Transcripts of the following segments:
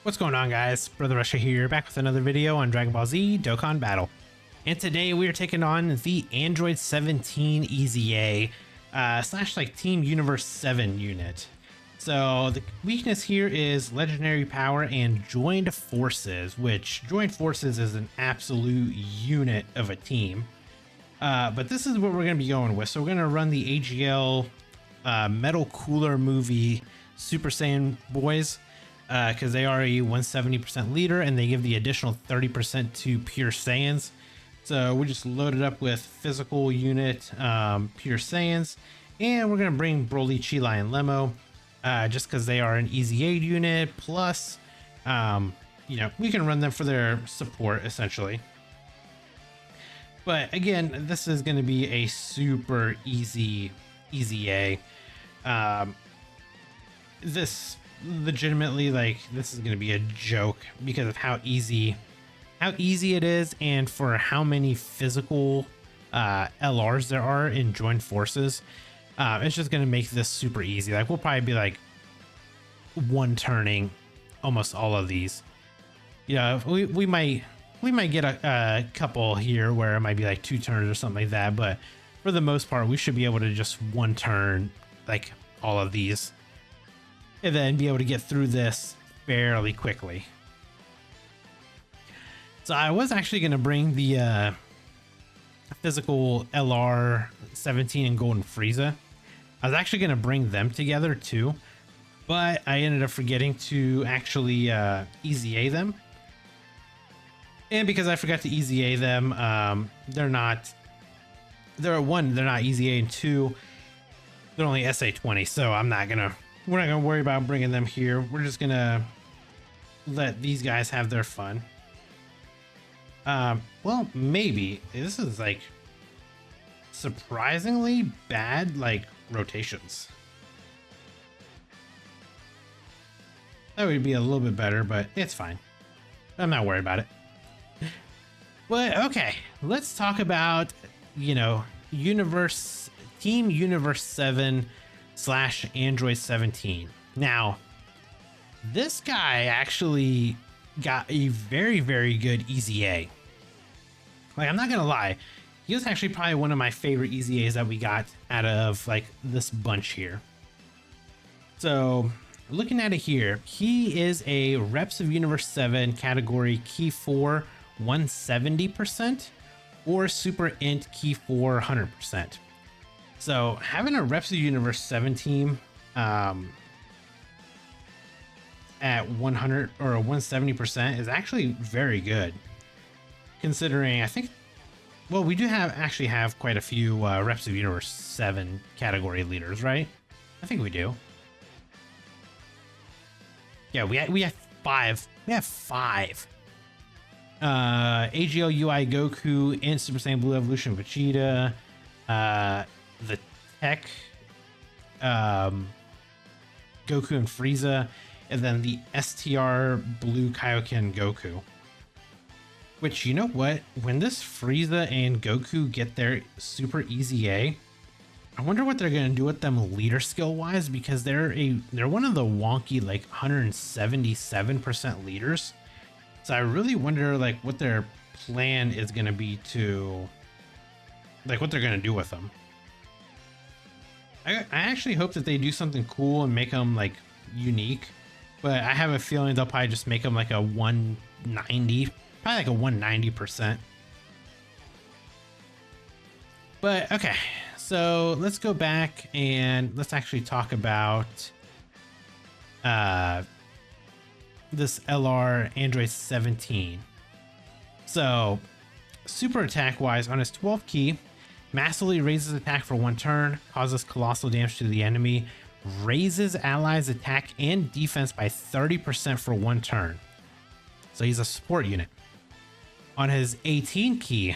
What's going on, guys? Brother Russia here, back with another video on Dragon Ball Z Dokkan Battle. And today we are taking on the Android 17 EZA slash like Team Universe 7 unit. So the weakness here is Legendary Power and Joined Forces, which Joined Forces is an absolute unit of a team. But this is what we're going to be going with. So we're going to run the AGL Metal Cooler Movie Super Saiyan Boys, because they are a 170% leader and they give the additional 30% to Pure Saiyans. So we just loaded up with physical unit Pure Saiyans, and we're going to bring Broly, Chilai, and Lemo just because they are an EZA unit. Plus, we can run them for their support essentially. But again, this is going to be a super easy EZA. This legitimately, like, this is going to be a joke because of how easy it is, and for how many physical LRs there are in Joined Forces. It's just going to make this super easy. Like, we'll probably be like one turning almost all of these. We might get a couple here where it might be like 2 turns or something like that, but for the most part we should be able to just one turn like all of these and then be able to get through this fairly quickly. So I was actually going to bring the physical LR 17 and Golden Frieza. I was actually going to bring them together too, but I ended up forgetting to actually EZA them. And because I forgot to EZA them, they're not EZA, and 2, they're only SA20, so we're not gonna worry about bringing them here. We're just gonna let these guys have their fun. Well, maybe this is like surprisingly bad, like, rotations. That would be a little bit better, but it's fine. I'm not worried about it. But okay, let's talk about, Team Universe 7 slash Android 17. Now, this guy actually got a very, very good EZA. Like, I'm not gonna lie, he was actually probably one of my favorite EZAs that we got out of like this bunch here. So looking at it here, he is a Reps of Universe 7 category Key 4 170% or Super INT Key 4 100%. So having a Reps of Universe 7 team at 100 or 170% is actually very good, considering we do have quite a few Reps of Universe 7 category leaders, right? I think we do. Yeah, we have 5. We have 5. AGL UI Goku and Super Saiyan Blue Evolution Vegeta, the Tech Goku and Frieza, and then the STR Blue Kaioken Goku. Which, you know what? When this Frieza and Goku get their Super EZA, I wonder what they're gonna do with them leader skill wise, because they're one of the wonky like 177% leaders. So I really wonder like what their plan is gonna be to, like, what they're gonna do with them. I actually hope that they do something cool and make them like unique, but I have a feeling they'll probably just make them like a 190, probably like a 190%. But okay, so let's go back and let's actually talk about this LR Android 17. So super attack wise, on his 12th key, massively raises attack for 1 turn, causes colossal damage to the enemy, raises allies attack and defense by 30% for 1 turn. So he's a support unit. On his 18th key,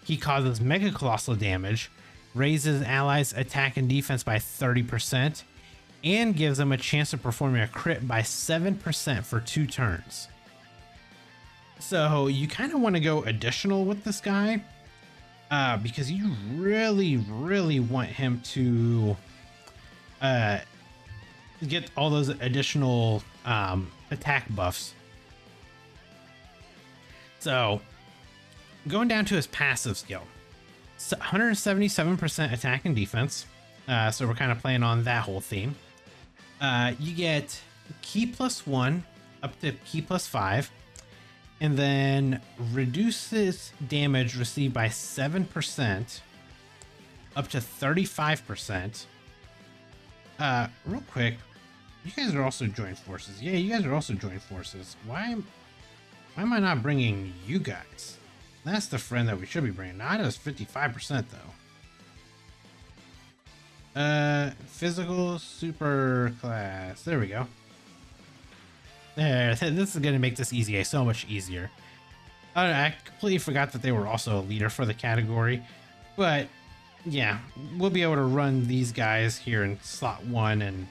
he causes mega colossal damage, raises allies attack and defense by 30%, and gives them a chance of performing a crit by 7% for 2 turns. So you kind of want to go additional with this guy, because you really, really want him to get all those additional attack buffs. So going down to his passive skill, 177% attack and defense. So we're kind of playing on that whole theme. You get key +1 up to key +5, and then reduces damage received by 7% up to 35%. Real quick, you guys are also joined forces. Yeah, you guys are also joined forces. Why am I not bringing you guys? That's the friend that we should be bringing. Not as 55% though. Physical super class. There we go. There, this is gonna make this EZA so much easier. I completely forgot that they were also a leader for the category, but yeah, we'll be able to run these guys here in slot 1, and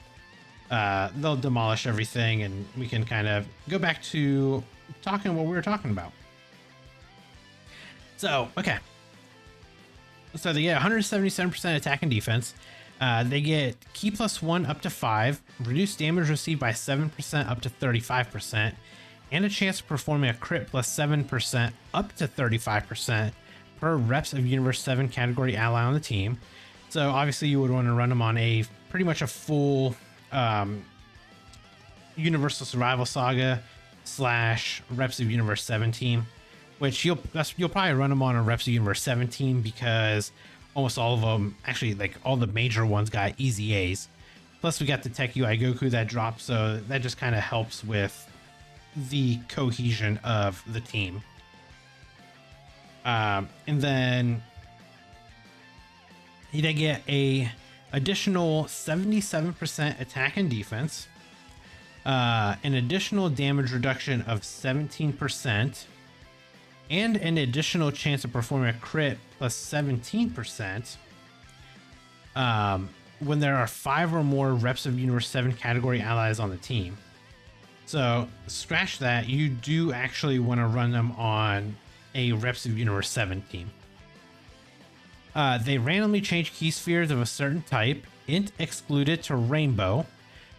they'll demolish everything, and we can kind of go back to talking what we were talking about. So, okay. So they get 177% attack and defense. They get key +1 up to 5, reduced damage received by 7% up to 35%, and a chance of performing a crit +7% up to 35% per reps of Universe 7 category ally on the team. So obviously you would want to run them on a pretty much a full Universal Survival Saga / reps of Universe 7 team, which you'll probably run them on a reps of Universe 7 team because almost all of them, actually like all the major ones, got EZAs. Plus we got the Tech UI Goku that dropped, so that just kind of helps with the cohesion of the team. And then they get a additional 77% attack and defense, an additional damage reduction of 17%, and an additional chance of performing a crit +17% when there are 5 or more reps of Universe 7 category allies on the team. So scratch that, you do actually want to run them on a reps of Universe 7 team. They randomly change key spheres of a certain type, INT excluded to rainbow,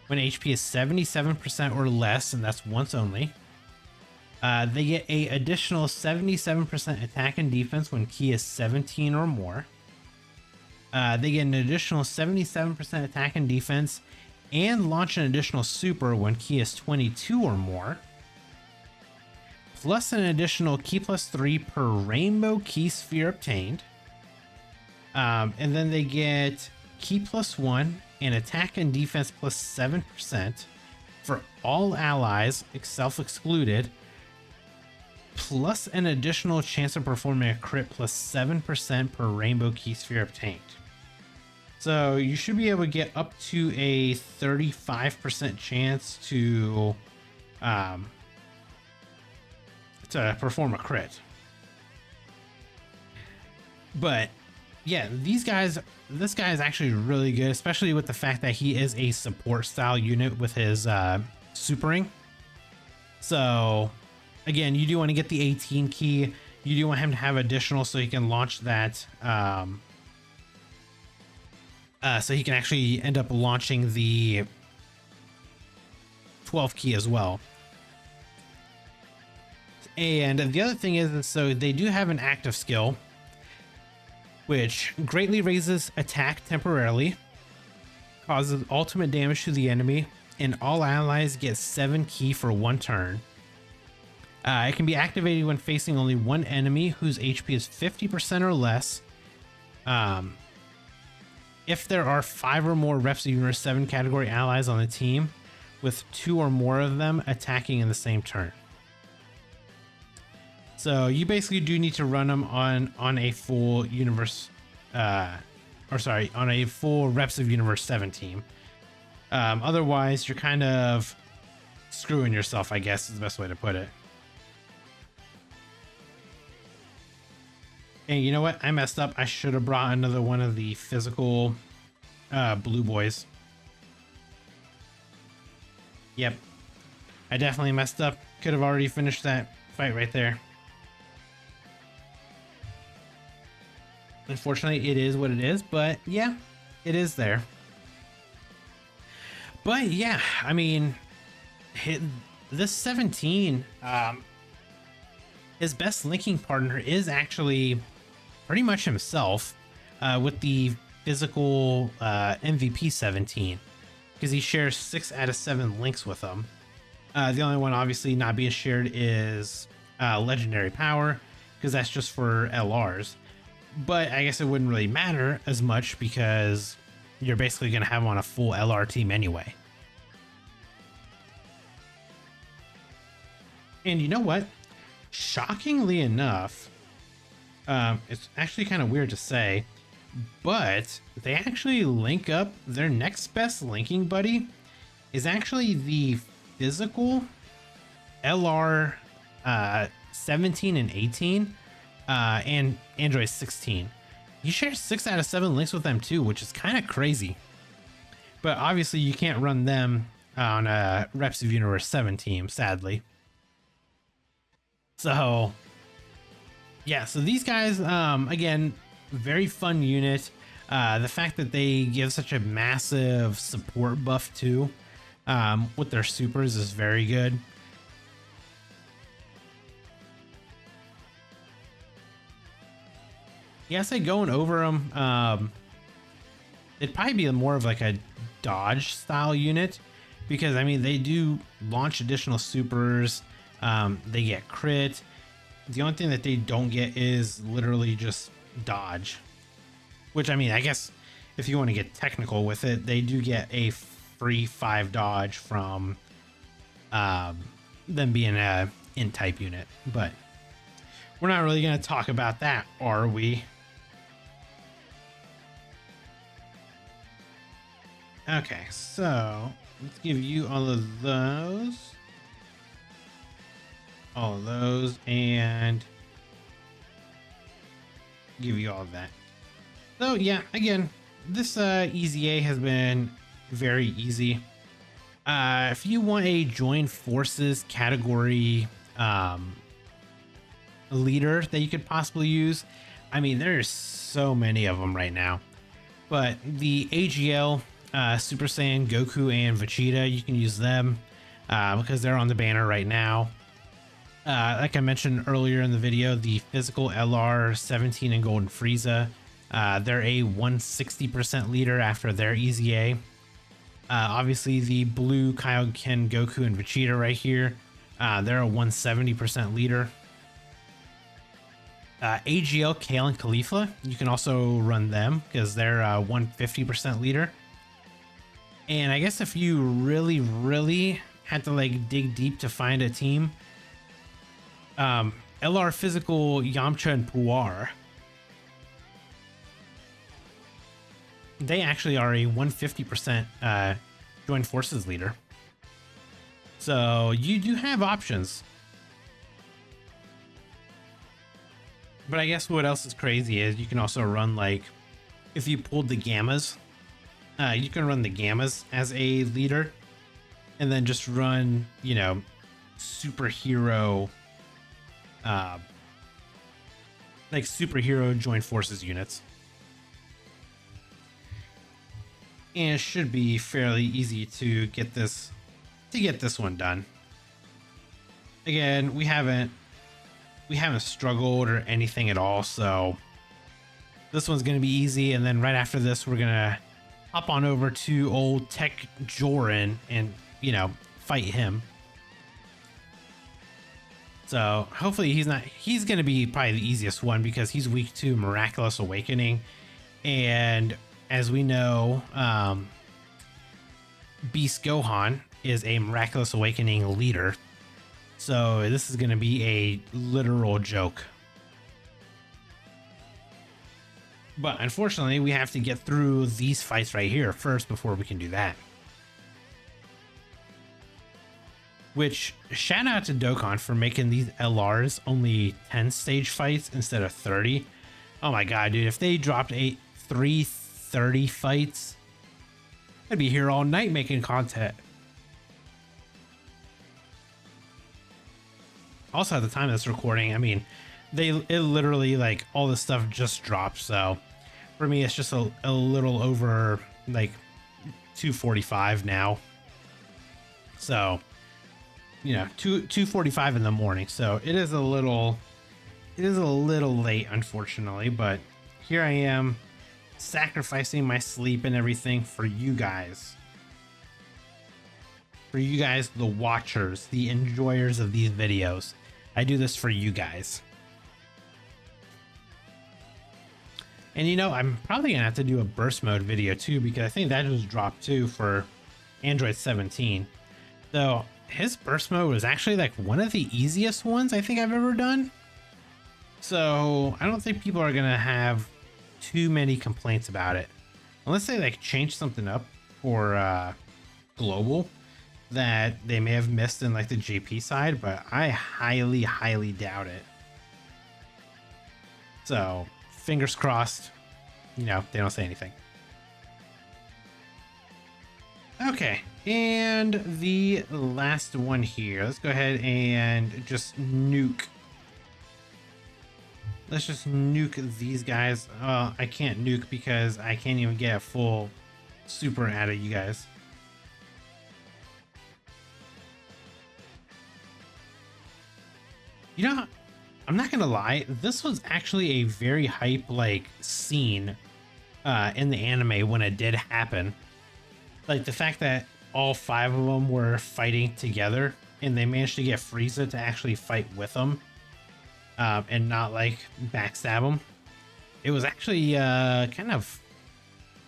when HP is 77% or less, and that's once only. They get a additional 77% attack and defense when key is 17 or more. They get an additional 77% attack and defense and launch an additional super when key is 22 or more. Plus an additional key +3 per rainbow key sphere obtained. And then they get key +1 and attack and defense +7% for all allies, self-excluded, plus an additional chance of performing a crit +7% per rainbow key sphere obtained. So you should be able to get up to a 35% chance to perform a crit. But yeah, this guy is actually really good, especially with the fact that he is a support style unit with his supering. So again, you do want to get the 18 key. You do want him to have additional so he can launch that. So he can actually end up launching the 12 key as well. And the other thing is, so they do have an active skill, which greatly raises attack temporarily, causes ultimate damage to the enemy, and all allies get 7 key for 1 turn. It can be activated when facing only one enemy whose HP is 50% or less. If there are 5 or more reps of Universe 7 category allies on the team, with 2 or more of them attacking in the same turn. So you basically do need to run them on a full universe, on a full reps of Universe 7 team. Otherwise, you're kind of screwing yourself, I guess is the best way to put it. And you know what? I messed up. I should have brought another one of the physical blue boys. Yep. I definitely messed up. Could have already finished that fight right there. Unfortunately, it is what it is, but yeah, it is there. But yeah, I mean, this 17, his best linking partner is actually pretty much himself, with the physical MVP 17, because he shares 6 out of 7 links with him. The only one obviously not being shared is legendary power, because that's just for LRs. But I guess it wouldn't really matter as much because you're basically going to have him on a full LR team anyway. And you know what? Shockingly enough, it's actually kind of weird to say, but they actually link up. Their next best linking buddy is actually the physical LR 17 and 18 and Android 16. You share 6 out of 7 links with them too, which is kind of crazy. But obviously you can't run them on a Reps of Universe 7 team, sadly. So yeah, so these guys, again, very fun unit. The fact that they give such a massive support buff too, with their supers is very good. Yeah, I say going over them, it'd probably be more of like a dodge style unit, because I mean they do launch additional supers. They get crit. The only thing that they don't get is literally just dodge, which I mean, I guess if you want to get technical with it, they do get a free 5 dodge from them being a INT type unit, but we're not really going to talk about that, are we? Okay, so let's give you all of those. All of those, and give you all of that. So yeah, again, this EZA has been very easy. If you want a join forces category leader that you could possibly use, I mean, there's so many of them right now. But the AGL, Super Saiyan, Goku, and Vegeta, you can use them because they're on the banner right now. Like I mentioned earlier in the video, the physical LR 17 and Golden Frieza, they're a 160% leader after their EZA. Obviously the blue Kaioken, Goku, and Vegeta right here, they're a 170% leader. AGL, Kale, and Khalifa, you can also run them because they're a 150% leader. And I guess if you really had to like dig deep to find a team, LR physical Yamcha and Puar, they actually are a 150% joint forces leader. So you do have options. But I guess what else is crazy is you can also run, like, if you pulled the Gammas, you can run the Gammas as a leader and then just run, you know, superhero, like superhero joint forces units. And it should be fairly easy to get this one done. Again, we haven't struggled or anything at all, so this one's gonna be easy. And then right after this, we're gonna hop on over to old Tech Joran and, you know, fight him. So hopefully he's gonna be probably the easiest one because he's weak to Miraculous Awakening, and as we know, Beast Gohan is a Miraculous Awakening leader. So this is going to be a literal joke. But unfortunately, we have to get through these fights right here first before we can do that. Which, shout out to Dokkan for making these LRs only 10 stage fights instead of 30. Oh my god, dude, if they dropped 3 30 fights, I'd be here all night making content. Also, at the time of this recording, I mean, it literally, like, all this stuff just dropped. So for me, it's just a little over like 2:45 now. So, you know, 2:45 in the morning. So it is a little late, unfortunately, but here I am sacrificing my sleep and everything for you guys. For you guys, the watchers, the enjoyers of these videos. I do this for you guys. And you know, I'm probably gonna have to do a burst mode video too, because I think that just dropped too for Android 17. So his burst mode was actually like one of the easiest ones I think I've ever done. So I don't think people are gonna have too many complaints about it, unless they like change something up for global that they may have missed in like the JP side, but I highly doubt it. So fingers crossed, you know, they don't say anything. Okay, and the last one here, let's go ahead and just nuke. Let's just nuke these guys. I can't nuke because I can't even get a full super out of you guys. You know, I'm not gonna lie, this was actually a very hype like scene in the anime when it did happen. Like the fact that all 5 of them were fighting together and they managed to get Frieza to actually fight with them and not like backstab him. It was actually kind of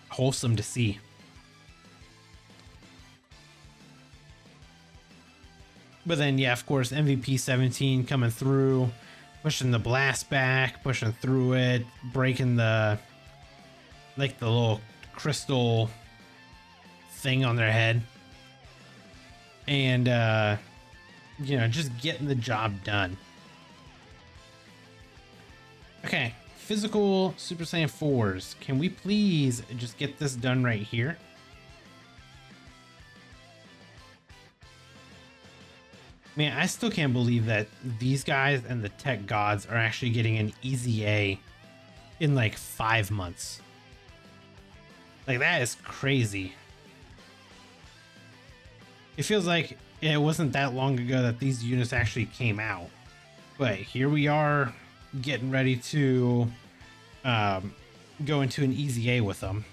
wholesome to see. But then, yeah, of course, MVP 17 coming through, pushing the blast back, pushing through it, breaking the, like the little crystal thing on their head. And, you know, just getting the job done. Okay, physical Super Saiyan 4s. Can we please just get this done right here? Man, I still can't believe that these guys and the tech gods are actually getting an EZA in like 5 months. Like, that is crazy. It feels like it wasn't that long ago that these units actually came out. But here we are getting ready to go into an EZA with them.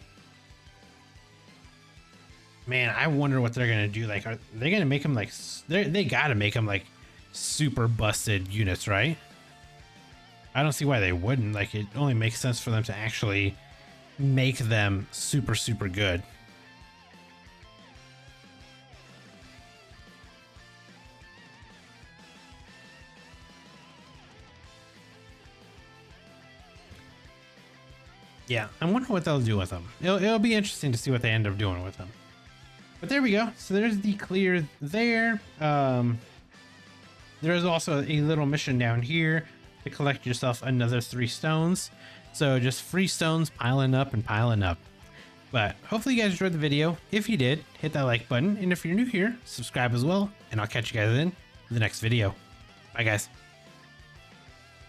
Man, I wonder what they're gonna do. Like, are they gonna make them like they gotta make them like super busted units, right? I don't see why they wouldn't. Like, it only makes sense for them to actually make them super good. Yeah, I wonder what they'll do with them. It'll be interesting to see what they end up doing with them. But there we go. So there's the clear there. There's also a little mission down here to collect yourself another 3 stones. So just free stones piling up and piling up. But hopefully you guys enjoyed the video. If you did, hit that like button. And if you're new here, subscribe as well. And I'll catch you guys in the next video. Bye, guys.